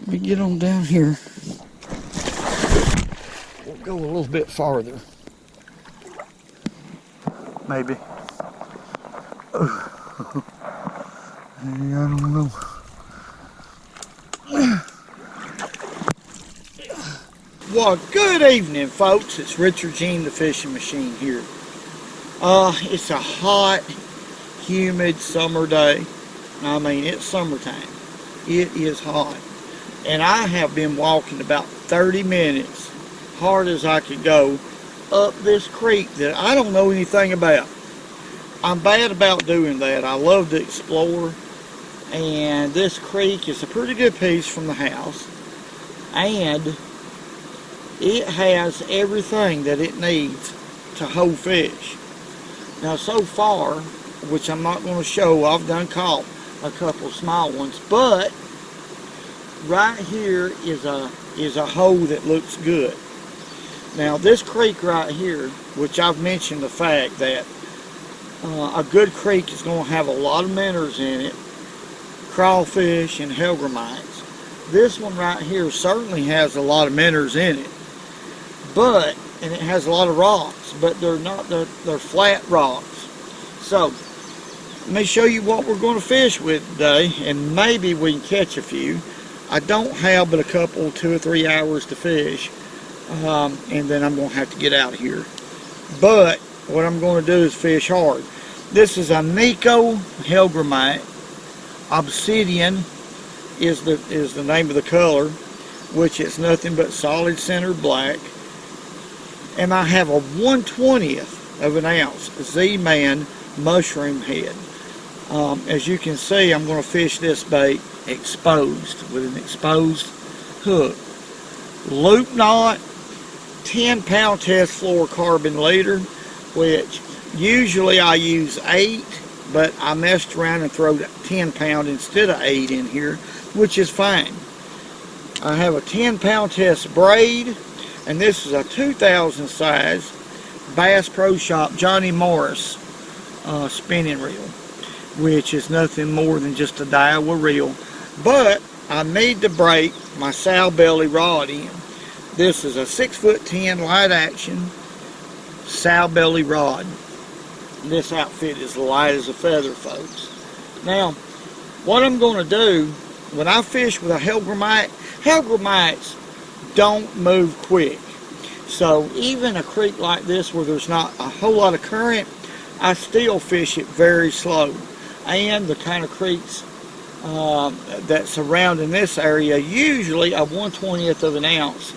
Let me get on down here. We'll go a little bit farther. Maybe. I don't know. Well, good evening, folks. It's Richard Gene, the fishing machine here. It's a hot, humid summer day. I mean, it's summertime. It is hot. And I have been walking about 30 minutes, hard as I could go, up this creek that I don't know anything about. I'm bad about doing that. I love to explore. And this creek is a pretty good piece from the house. And it has everything that it needs to hold fish. Now so far, which I'm not going to show, I've done caught a couple small ones, but right here is a hole that looks good. Now this creek right here, which I've mentioned the fact that a good creek is going to have a lot of minnows in it, crawfish and hellgrammites. This one right here certainly has a lot of minnows in it, and it has a lot of rocks, but they're flat rocks. So let me show you what we're going to fish with today, and maybe we can catch a few. I don't have but a couple, 2 or 3 hours to fish, and then I'm going to have to get out of here. But what I'm going to do is fish hard. This is a Nico Hellgrammite. Obsidian is the name of the color, which is nothing but solid center black. And I have a 1/20th of an ounce Z-Man mushroom head. As you can see, I'm going to fish this bait exposed with an exposed hook. Loop knot, 10-pound test fluorocarbon leader, which usually I use 8, but I messed around and threw 10-pound instead of 8 in here, which is fine. I have a 10-pound test braid, and this is a 2000 size Bass Pro Shop Johnny Morris spinning reel, which is nothing more than just a Daiwa reel. But I need to break my sow belly rod in. This is a 6'10" light action sow belly rod. This outfit is light as a feather, folks. Now, what I'm going to do when I fish with a Hellgrammite, Hellgrammites don't move quick. So even a creek like this where there's not a whole lot of current, I still fish it very slow. And the kind of creeks that surround in this area, usually a 1/20th of an ounce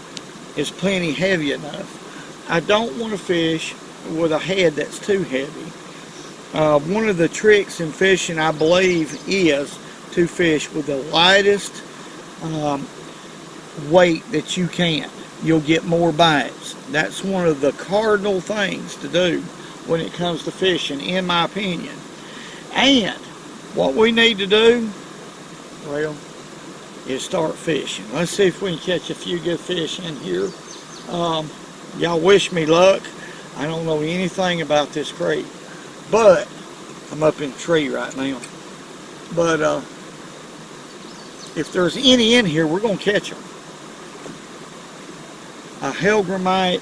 is plenty heavy enough. I don't want to fish with a head that's too heavy. One of the tricks in fishing, I believe, is to fish with the lightest weight that you can. You'll get more bites. That's one of the cardinal things to do when it comes to fishing, in my opinion. And what we need to do, well, is start fishing. Let's see if we can catch a few good fish in here. Y'all wish me luck. I don't know anything about this creek, but I'm up in a tree right now. But if there's any in here, we're going to catch them. A Hellgrammite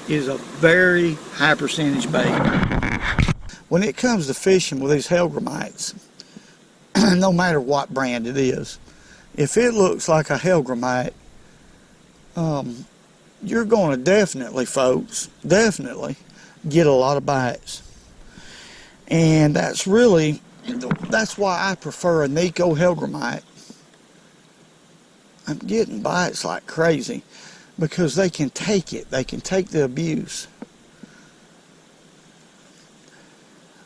is a very high percentage bait. When it comes to fishing with these Hellgrammites, no matter what brand it is, if it looks like a Hellgrammite, you're going to definitely, folks, definitely get a lot of bites. And that's why I prefer a Nico Hellgrammite. I'm getting bites like crazy because they can take it. They can take the abuse.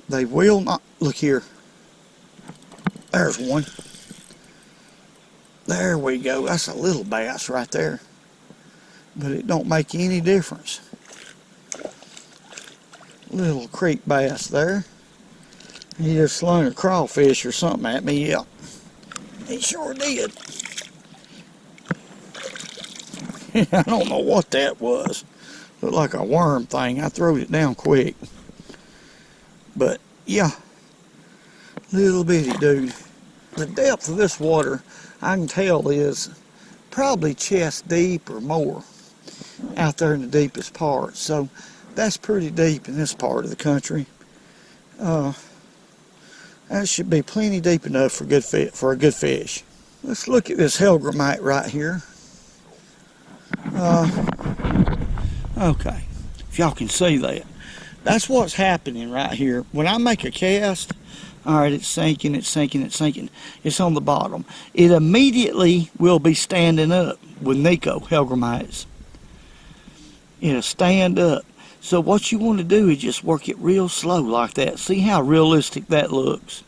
They will not. Look here. There's one. There we go. That's a little bass right there. But it don't make any difference. Little creek bass there. He just slung a crawfish or something at me. Yeah. He sure did. I don't know what that was. Looked like a worm thing. I threw it down quick. But yeah, little bitty dude. The depth of this water, I can tell, is probably chest deep or more out there in the deepest part. So that's pretty deep in this part of the country. That should be plenty deep enough for a good fish. Let's look at this Hellgrammite right here. Okay, if y'all can see that. That's what's happening right here. When I make a cast, alright, it's sinking, it's sinking, it's sinking. It's on the bottom. It immediately will be standing up with Nico Hellgrammites. It'll stand up. So what you want to do is just work it real slow like that. See how realistic that looks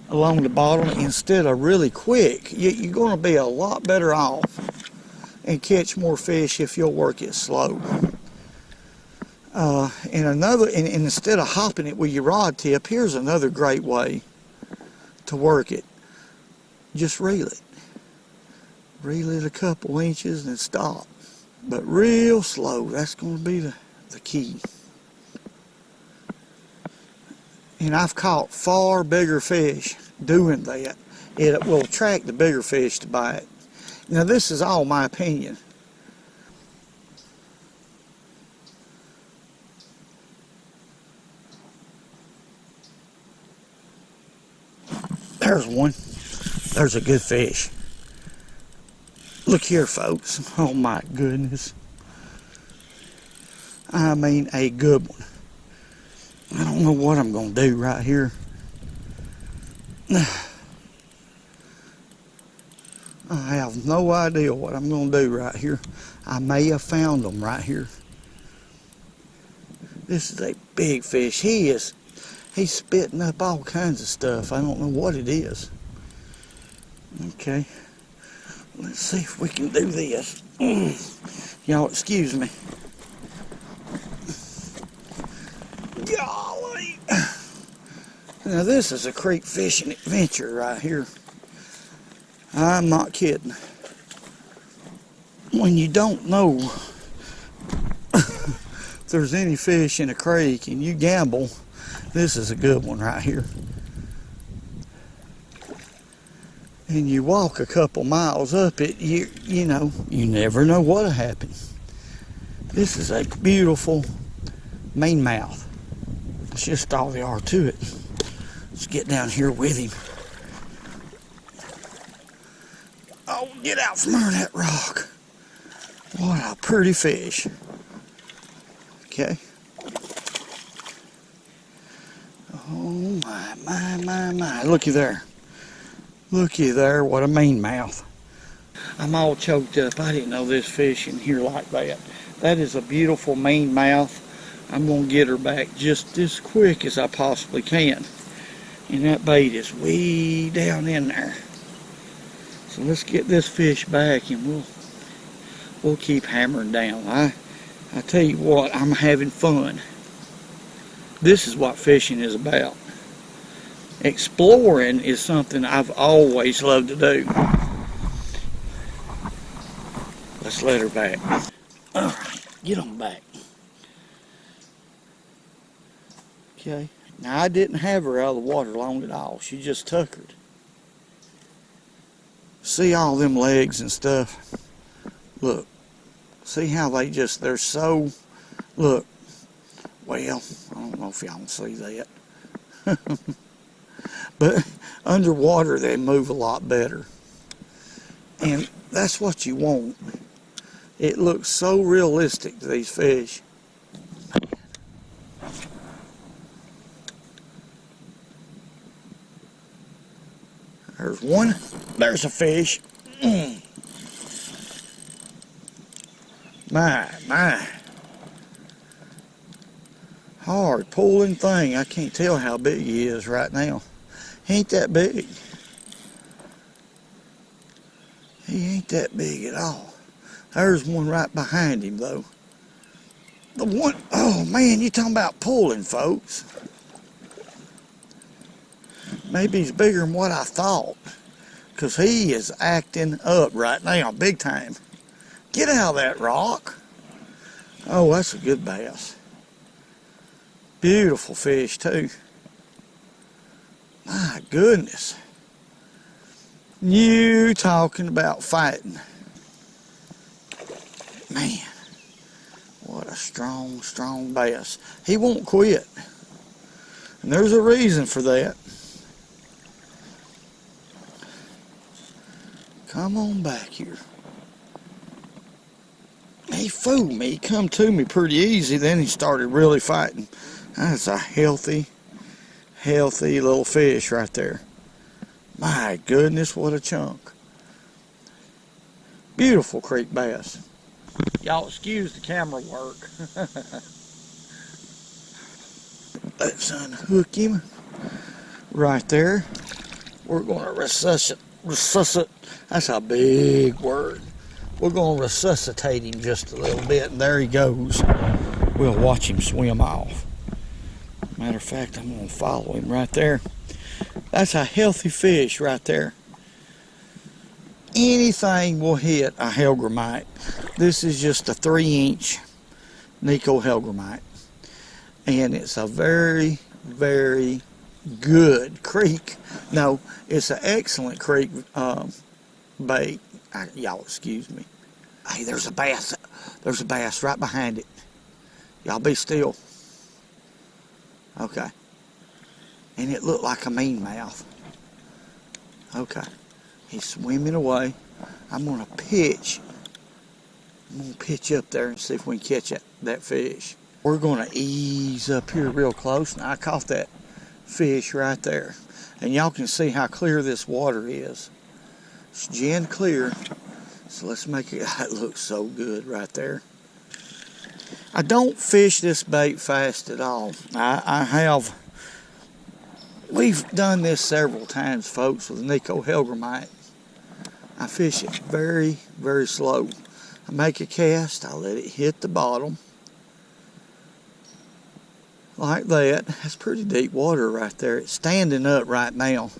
along the bottom instead of really quick. You're going to be a lot better off and catch more fish if you'll work it slow. And instead of hopping it with your rod tip, here's another great way to work it. Just reel it. Reel it a couple inches and stop. But real slow. That's going to be the key. And I've caught far bigger fish doing that. It will attract the bigger fish to bite. Now this is all my opinion. There's one. There's a good fish. Look here, folks. Oh my goodness. I mean, a good one. I don't know what I'm going to do right here. I have no idea what I'm going to do right here. I may have found them right here. This is a big fish. He's spitting up all kinds of stuff. I don't know what it is. Okay. Let's see if we can do this. Y'all excuse me. Golly. Now this is a creek fishing adventure right here. I'm not kidding. When you don't know if there's any fish in a creek and you gamble, this is a good one right here. And you walk a couple miles up it, you know, you never know what'll happen. This is a beautiful mainmouth. That's just all there are to it. Let's get down here with him. Oh, get out from under that rock. What a pretty fish. Okay. Oh my. Looky there. Looky there, what a mean mouth. I'm all choked up. I didn't know this fish in here like that. That is a beautiful mean mouth. I'm going to get her back just as quick as I possibly can. And that bait is way down in there. So let's get this fish back and we'll keep hammering down. I tell you what, I'm having fun. This is what fishing is about. Exploring is something I've always loved to do. Let's let her back. Alright, get on back. Okay, now I didn't have her out of the water long at all. She just tuckered. See all them legs and stuff? Look, see how they're so, look, well, I don't know if y'all can see that. But underwater they move a lot better. And that's what you want. It looks so realistic to these fish. There's one. There's a fish. My. Hard pulling thing. I can't tell how big he is right now. He ain't that big. He ain't that big at all. There's one right behind him though. The one, oh man, you talking about pulling, folks. Maybe he's bigger than what I thought. Because he is acting up right now, big time. Get out of that rock. Oh, that's a good bass. Beautiful fish too. My goodness. You talking about fighting. Man, what a strong, strong bass. He won't quit. And there's a reason for that. Come on back here. He fooled me. He come to me pretty easy. Then he started really fighting. That's a healthy little fish right there. My goodness, what a chunk. Beautiful creek bass. Y'all excuse the camera work. Let's unhook him right there. We're going to resuscitate. That's a big word. We're going to resuscitate him just a little bit, and there he goes. We'll watch him swim off. Matter of fact, I'm going to follow him right there. That's a healthy fish right there. Anything will hit a Hellgrammite. This is just a 3-inch Nico Hellgrammite. And it's a very, very good creek. No, it's an excellent creek bait. Y'all excuse me. Hey, there's a bass. There's a bass right behind it. Y'all be still. Okay. And it looked like a mean mouth. Okay. He's swimming away. I'm going to pitch. I'm going to pitch up there and see if we can catch that fish. We're going to ease up here real close. Now, I caught that fish right there. And y'all can see how clear this water is. It's gin clear. So let's make it. That looks so good right there. I don't fish this bait fast at all. I have. We've done this several times, folks, with Nico Hellgrammite. I fish it very, very slow. I make a cast. I let it hit the bottom. Like that. That's pretty deep water right there. It's standing up right now.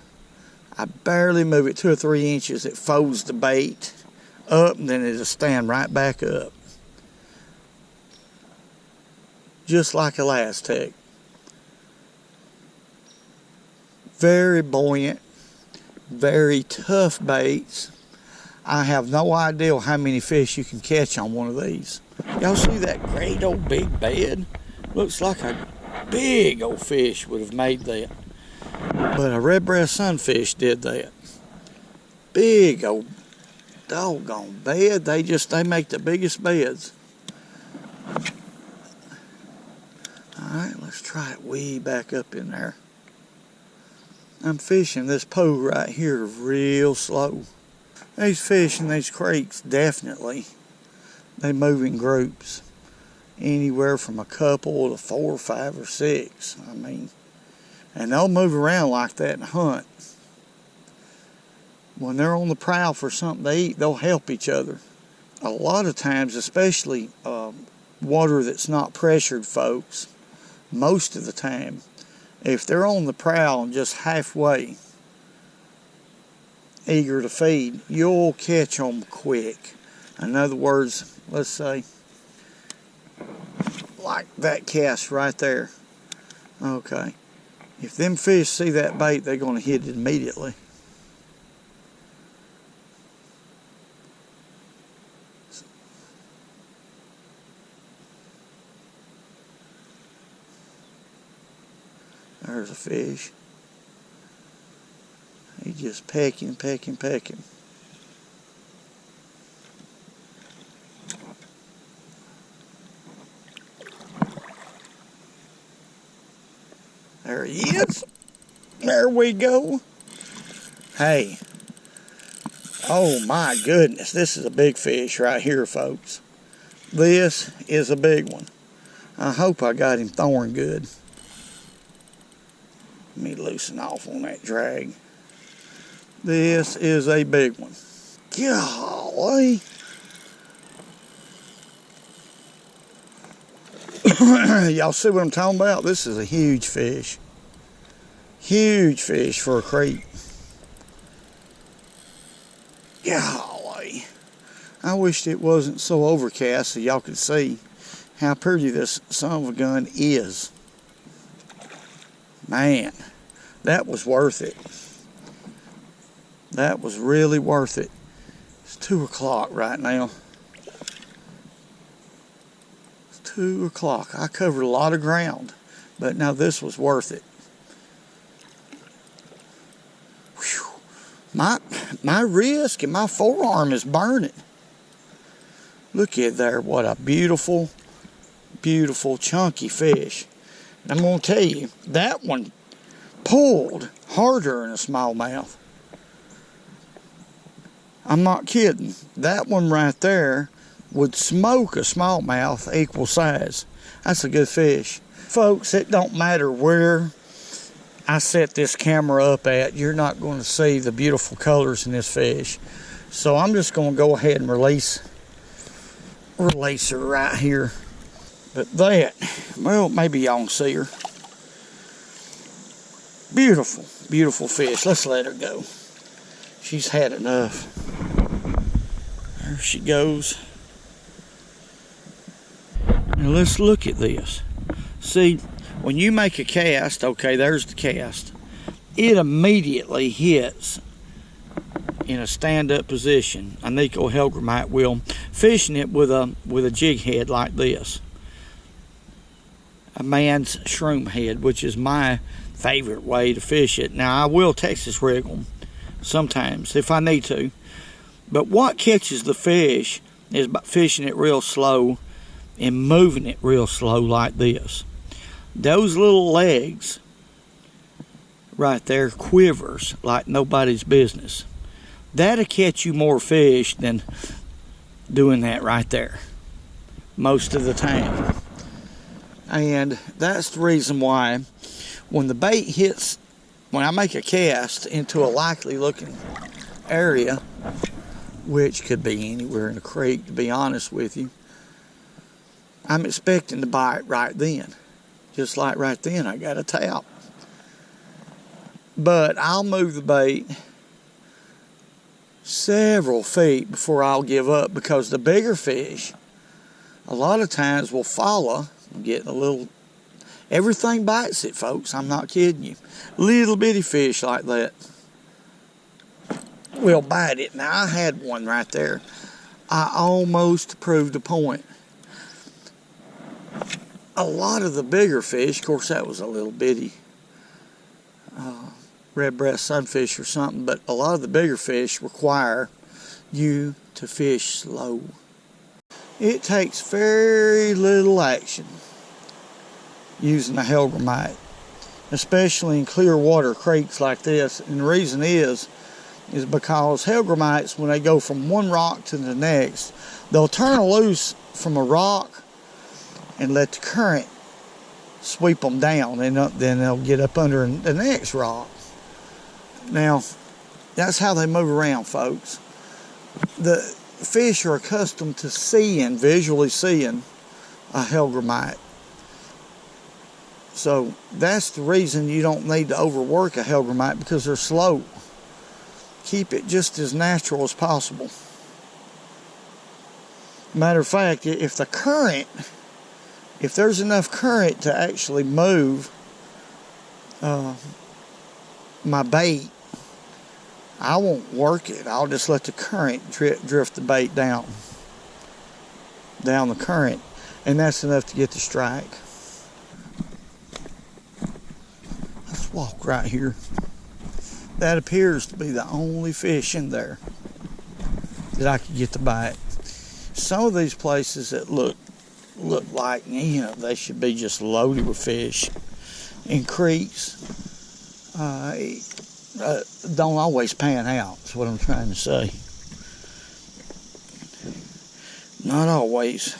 I barely move it 2 or 3 inches. It folds the bait up, and then it'll stand right back up. Just like a last tech. Very buoyant, very tough baits. I have no idea how many fish you can catch on one of these. Y'all see that great old big bed? Looks like a big old fish would have made that. But a red-breast sunfish did that. Big old doggone bed. They make the biggest beds. Alright, let's try it way back up in there. I'm fishing this pool right here real slow. These fish in these creeks, definitely, they move in groups. Anywhere from a couple to 4, 5, or 6. I mean, and they'll move around like that and hunt. When they're on the prowl for something to eat, they'll help each other. A lot of times, especially water that's not pressured, folks, most of the time, if they're on the prowl and just halfway eager to feed, you'll catch them quick. In other words, let's say, like that cast right there. Okay. If them fish see that bait, they're going to hit it immediately. There's a fish. He's just pecking. There he is. There we go. Hey. Oh my goodness. This is a big fish right here, folks. This is a big one. I hope I got him thorn good. Let me loosen off on that drag. This is a big one. Golly. Y'all see what I'm talking about? This is a huge fish. Huge fish for a creek. Golly. I wished it wasn't so overcast so y'all could see how pretty this son of a gun is. Man, that was worth it. That was really worth it. It's 2 o'clock right now. It's 2 o'clock. I covered a lot of ground, but now this was worth it. Whew. My wrist and my forearm is burning. Look at there, what a beautiful, beautiful chunky fish. And I'm going to tell you, that one pulled harder than a smallmouth. I'm not kidding. That one right there would smoke a smallmouth equal size. That's a good fish. Folks, it don't matter where I set this camera up at, you're not going to see the beautiful colors in this fish. So I'm just going to go ahead and release her right here. But that, well, maybe y'all can see her. Beautiful, beautiful fish. Let's let her go. She's had enough. There she goes. Now let's look at this. See, when you make a cast, okay, there's the cast. It immediately hits in a stand-up position. A Nico Hellgrammite will, fishing it with a jig head like this. A man's shroom head, which is my favorite way to fish it. Now, I will Texas rig them sometimes if I need to. But what catches the fish is by fishing it real slow and moving it real slow like this. Those little legs right there quivers like nobody's business. That'll catch you more fish than doing that right there most of the time. And that's the reason why when the bait hits, when I make a cast into a likely looking area, which could be anywhere in the creek, to be honest with you, I'm expecting to bite right then. Just like right then, I got a tap. But I'll move the bait several feet before I'll give up, because the bigger fish a lot of times will follow. I'm getting a little, everything bites it, folks. I'm not kidding you. Little bitty fish like that will bite it. Now, I had one right there. I almost proved a point. A lot of the bigger fish, of course, that was a little bitty red-breast sunfish or something, but a lot of the bigger fish require you to fish slow. It takes very little action using a Hellgrammite, especially in clear water creeks like this. And the reason is because Hellgrammites, when they go from one rock to the next, they'll turn loose from a rock and let the current sweep them down, and then they'll get up under the next rock. Now, that's how they move around, folks. The fish are accustomed to visually seeing a Hellgrammite. So that's the reason you don't need to overwork a Hellgrammite, because they're slow. Keep it just as natural as possible. Matter of fact, if there's enough current to actually move my bait, I won't work it. I'll just let the current drift the bait down the current, and that's enough to get the strike. Let's walk right here. That appears to be the only fish in there that I could get to bite. Some of these places that look like, they should be just loaded with fish. In creeks, don't always pan out, is what I'm trying to say. Not always.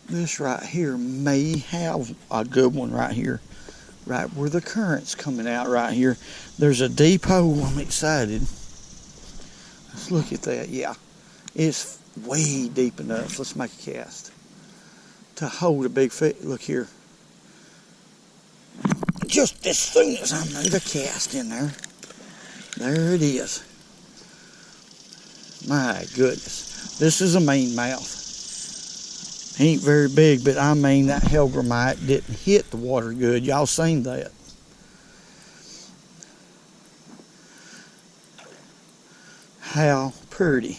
This right here may have a good one right here. Right where the current's coming out right here. There's a deep hole. I'm excited. Let's look at that. Yeah, it's way deep enough. Let's make a cast to hold a big fish. Look here. Just as soon as I made a cast in there, there it is. My goodness. This is a mean mouth. He ain't very big, but I mean, that Hellgrammite didn't hit the water good. Y'all seen that. how pretty.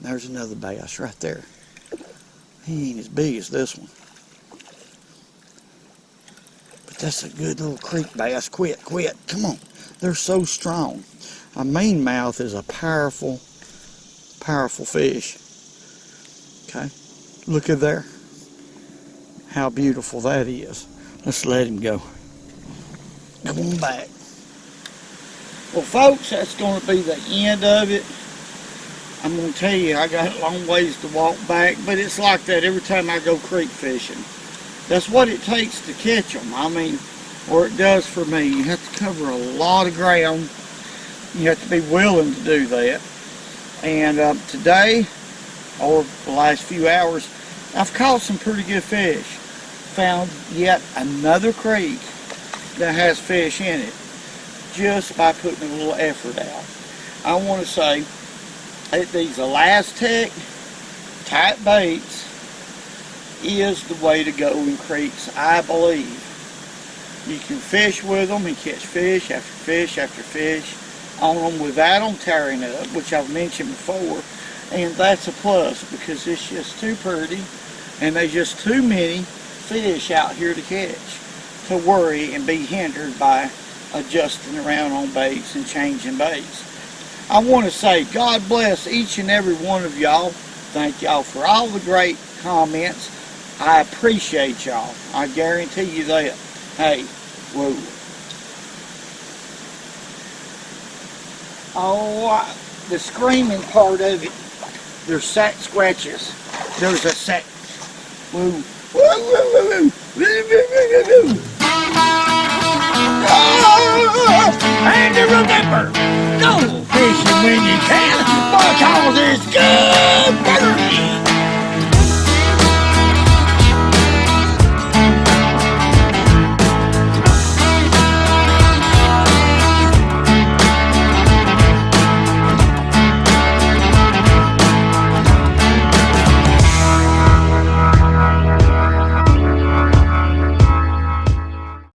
There's another bass right there. He ain't as big as this one. But that's a good little creek bass. Quit. Come on. They're so strong. A mean-mouth is a powerful fish. Okay. Look at there. How beautiful that is. Let's let him go. Come on back. Well, folks, that's going to be the end of it. I'm going to tell you, I got a long ways to walk back, but it's like that every time I go creek fishing. That's what it takes to catch them. I mean, or it does for me. You have to cover a lot of ground. You have to be willing to do that. And today, or the last few hours, I've caught some pretty good fish. Found yet another creek that has fish in it, just by putting a little effort out. I want to say that these Elastic type baits is the way to go in creeks, I believe. You can fish with them and catch fish after fish after fish on them without them tearing up, which I've mentioned before, and that's a plus because it's just too pretty and there's just too many fish out here to catch to worry and be hindered by adjusting around on baits and changing baits. I want to say God bless each and every one of y'all. Thank y'all for all the great comments. I appreciate y'all. I guarantee you that. Hey, whoa. Oh, the screaming part of it. There's sack scratches. There's a sack. Woo. Woo, woo, woo, woo. Woo, woo, woo, woo, woo. Oh, and to remember, go fishing when you can, because it's good.